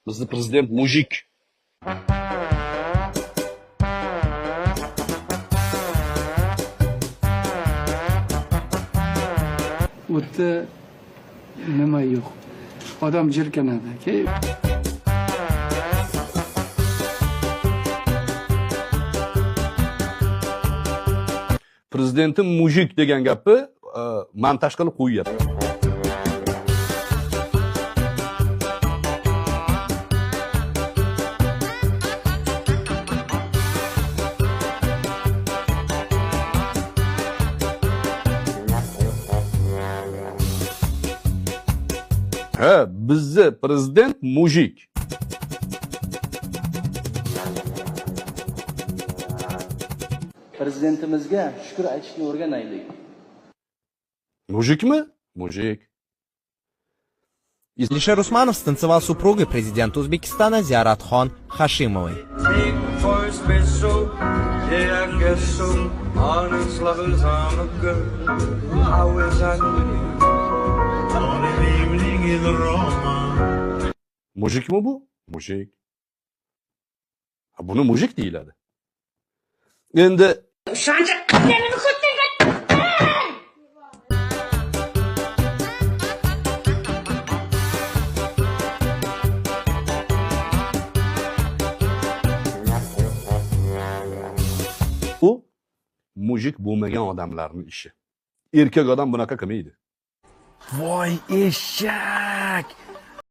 Bizni prezident mujik. O'tda nima yo'q. Odam jirkanadi. Prezidentim mujik degan gapni montaj qilib qo'yyapti. Ha, bizni prezident mujik. Prezidentimizga shukr aytishni o'rganaylik. Mujikmi? Mujik. Алишер Усманов станцевал с супругой президента Узбекистана Зиаратхон Хашимовой. Mujikmi bu? Mujik. Buni mujik deyiladi. Endi Shuncha qilganini ko'rdim. bu mujik bo'lmagan odamlarning ishi. Erkak odam bunaqa qilmaydi. Voy eshak!